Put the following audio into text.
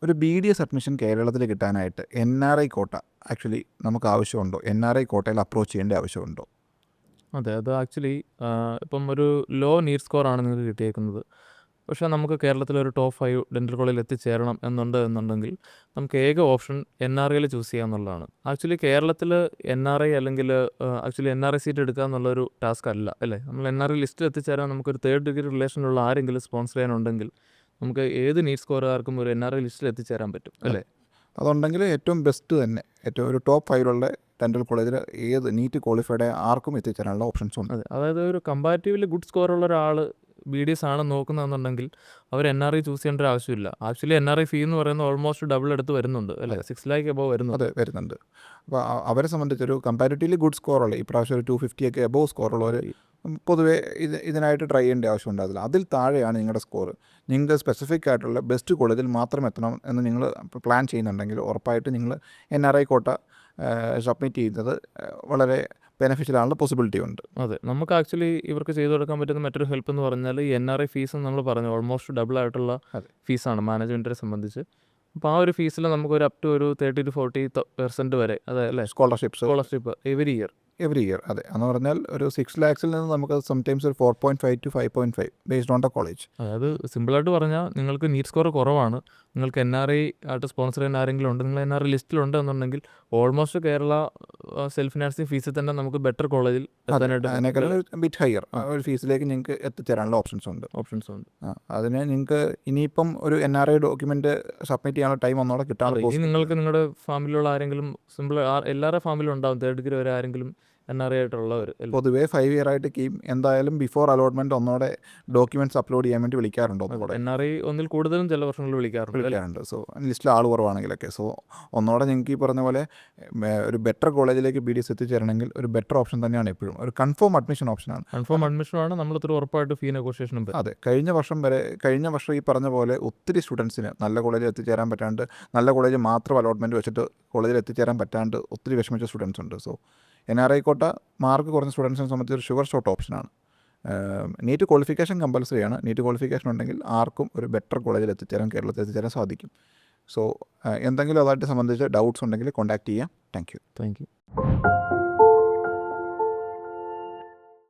ഒരു BDS admission കേരളത്തിൽ കിട്ടാനായിട്ട് NRI കോട്ട ആക്ച്വലി നമുക്ക് ആവശ്യമുണ്ടോ? NRI കോട്ടയിൽ അപ്രോച്ച് ചെയ്യേണ്ട ആവശ്യമുണ്ടോ? അതെ, അത് ആക്ച്വലി ഇപ്പം ഒരു ലോ നീഡ് സ്കോറാണ് നിങ്ങൾക്ക് കിട്ടിയേക്കുന്നത്. പക്ഷേ നമുക്ക് കേരളത്തിലൊരു ടോപ്പ് 5 ഡെൻ്റൽ കോളേജിൽ എത്തിച്ചേരണം എന്നുണ്ടെങ്കിൽ നമുക്ക് ഏക ഓപ്ഷൻ NRIയിൽ ചൂസ് ചെയ്യുക എന്നുള്ളതാണ്. ആക്ച്വലി കേരളത്തിൽ NRI അല്ലെങ്കിൽ ആക്ച്വലി NRI സീറ്റ് എടുക്കുക എന്നുള്ളൊരു ടാസ്ക് അല്ല, അല്ലേ? നമ്മൾ NRI ലിസ്റ്റിൽ എത്തിച്ചേരാൻ നമുക്കൊരു 3rd ഡിഗ്രി റിലേഷനിലുള്ള ആരെങ്കിലും സ്പോൺസർ ചെയ്യാനുണ്ടെങ്കിൽ നമുക്ക് ഏത് നീഡ് സ്കോറുകാർക്കും ഒരു NRI ലിസ്റ്റിൽ എത്തിച്ചേരാൻ പറ്റും, അല്ലേ? അതുണ്ടെങ്കിൽ ഏറ്റവും ബെസ്റ്റ് തന്നെ, ഏറ്റവും ഒരു ടോപ്പ് 5 ഡെൻ്റൽ കോളേജിൽ ഏത് നീറ്റ് ക്വാളിഫൈഡ് ആർക്കും എത്തിച്ചേരാനുള്ള ഓപ്ഷൻസ് ഉണ്ട്. അതെ, അതായത് ഒരു കമ്പാരിറ്റീവ്ലി ഗുഡ് സ്കോറുള്ള ഒരാൾ BDS ആണ് നോക്കുന്നതെന്നുണ്ടെങ്കിൽ അവർ NRI ചൂസ് ചെയ്യേണ്ട ഒരു ആവശ്യമില്ല. ആക്ച്വലി NRI ഫീ എന്ന് പറയുന്നത് ഓൾമോസ്റ്റ് ഡബിൾ എടുത്ത് വരുന്നുണ്ട്, അല്ലേ? 6 lakh എബോവ് വരുന്നുണ്ട്. അതെ, വരുന്നുണ്ട്. അപ്പോൾ അവരെ സംബന്ധിച്ചൊരു കമ്പാരിറ്റീവ്ലി ഗുഡ് സ്കോറുള്ള, ഈ പ്രാവശ്യം ഒരു 250 എബോവ് സ്കോറുള്ളവർ പൊതുവേ ഇതിനായിട്ട് ട്രൈ ചെയ്യേണ്ട ആവശ്യം ഉണ്ടാകില്ല. അതിൽ താഴെയാണ് നിങ്ങളുടെ സ്കോർ. നിങ്ങൾക്ക് സ്പെസിഫിക് ആയിട്ടുള്ള ബെസ്റ്റ് കോളേജിൽ മാത്രം എത്തണം എന്ന് നിങ്ങൾ പ്ലാൻ ചെയ്യുന്നുണ്ടെങ്കിൽ ഉറപ്പായിട്ട് നിങ്ങൾ NRI കോട്ട സബ്മിറ്റ് ചെയ്യുന്നത് വളരെ ബെനിഫിഷ്യലാണുള്ള പോസിബിലിറ്റി ഉണ്ട്. അതെ, നമുക്ക് ആക്ച്വലി ഇവർക്ക് ചെയ്തു കൊടുക്കാൻ പറ്റുന്ന മറ്റൊരു ഹെൽപ്പ് എന്ന് പറഞ്ഞാൽ ഈ NRI ഫീസ് നമ്മൾ പറഞ്ഞു ഓൾമോസ്റ്റ് ഡബിൾ ആയിട്ടുള്ള ഫീസാണ് മാനേജ്മെൻറ്റിനെ സംബന്ധിച്ച്. അപ്പോൾ ആ ഒരു ഫീസിൽ നമുക്കൊരു അപ് ടു ഒരു 30 to 40% വരെ, അതെ അല്ലേ, സ്കോളർഷിപ്പ് എവറി ഇയർ. അതെ, എന്ന് പറഞ്ഞാൽ ഒരു 6 lakhsൽ നിന്ന് നമുക്ക് സംടൈംസ് ഒരു 4.5 to 5.5 based on the college. അതായത് സിമ്പിളായിട്ട് പറഞ്ഞാൽ നിങ്ങൾക്ക് നീറ്റ് സ്കോർ കുറവാണ്, നിങ്ങൾക്ക് NRI ആയിട്ട് സ്പോൺസർ ചെയ്യുന്ന ആരെങ്കിലും ഉണ്ട്, നിങ്ങൾ NRI ലിസ്റ്റിലുണ്ട് എന്നുണ്ടെങ്കിൽ ഓൾമോസ്റ്റ് കേരള സെൽഫ് ഫിനാൻസിങ് ഫീസിൽ തന്നെ നമുക്ക് ബെറ്റർ കോളേജിൽ അതിനേക്കാളും ബിറ്റ് ഹയർ ഒരു ഫീസിലേക്ക് നിങ്ങൾക്ക് എത്തിച്ചേരാനുള്ള ഓപ്ഷൻസ് ഉണ്ട്. അതിന് നിങ്ങൾക്ക് ഇനിയിപ്പം ഒരു NRI ഡോക്യുമെൻ്റ് സബ്മിറ്റ് ചെയ്യാനുള്ള ടൈം ഒന്നോടെ കിട്ടാനുള്ള ഇനി നിങ്ങൾക്ക് നിങ്ങളുടെ ഫാമിലിയുള്ള ആരെങ്കിലും എല്ലാവരുടെ ഫാമിലിയും ഉണ്ടാവും 3rd ഡിഗ്രി വരെ ആരെങ്കിലും NRI ആയിട്ടുള്ളവർ. പൊതുവേ 5 year ആയിട്ട് എന്തായാലും ബിഫോർ അലോട്ട്മെൻറ്റ് ഒന്നോടെ ഡോക്യുമെൻറ്റ്സ് അപ്ലോഡ് ചെയ്യാൻ വേണ്ടി വിളിക്കാറുണ്ടോ? NRI ഒന്നിൽ കൂടുതലും ചില വർഷങ്ങളിൽ വിളിക്കാറുണ്ട്. സോ ലിസ്റ്റിൽ ആൾ കുറവാണെങ്കിലൊക്കെ. സോ ഒന്നോടെ നിങ്ങൾക്ക് ഈ പറഞ്ഞ പോലെ ഒരു ബെറ്റർ കോളേജിലേക്ക് BDS എത്തിച്ചേരണമെങ്കിൽ ഒരു ബെറ്റർ ഓപ്ഷൻ തന്നെയാണ് എപ്പോഴും. ഒരു കൺഫേം അഡ്മിഷൻ ഓപ്ഷനാണ്. നമ്മൾ ഉറപ്പായിട്ട് ഫീ നെഗോഷിയേഷനും. അതെ, കഴിഞ്ഞ വർഷം ഈ പറഞ്ഞ പോലെ ഒത്തിരി സ്റ്റുഡൻസിന് നല്ല കോളേജിൽ എത്തിച്ചേരാൻ പറ്റാണ്ട്, നല്ല കോളേജ് മാത്രം അലോട്ട്മെൻറ്റ് വെച്ചിട്ട് കോളേജിൽ എത്തിച്ചേരാൻ പറ്റാണ്ട് ഒത്തിരി വിഷമിച്ച സ്റ്റുഡൻസ് ഉണ്ട്. സോ NRI കോട്ട മാർക്ക് കുറഞ്ഞ സ്റ്റുഡൻസിനെ സംബന്ധിച്ച് ഒരു ഷുവർ ഷോട്ട് ഓപ്ഷനാണ്. നീറ്റ് ക്വാളിഫിക്കേഷൻ കമ്പൽസറിയാണ്. നീറ്റ് ക്വാളിഫിക്കേഷൻ ഉണ്ടെങ്കിൽ ആർക്കും ഒരു ബെറ്റർ കോളേജിൽ കേരളത്തിൽ എത്തിച്ചേരാൻ സാധിക്കും. സോ എന്തെങ്കിലും അതായിട്ട് സംബന്ധിച്ച് ഡൗട്ട്സ് ഉണ്ടെങ്കിൽ കോൺടാക്റ്റ് ചെയ്യാം. Thank you.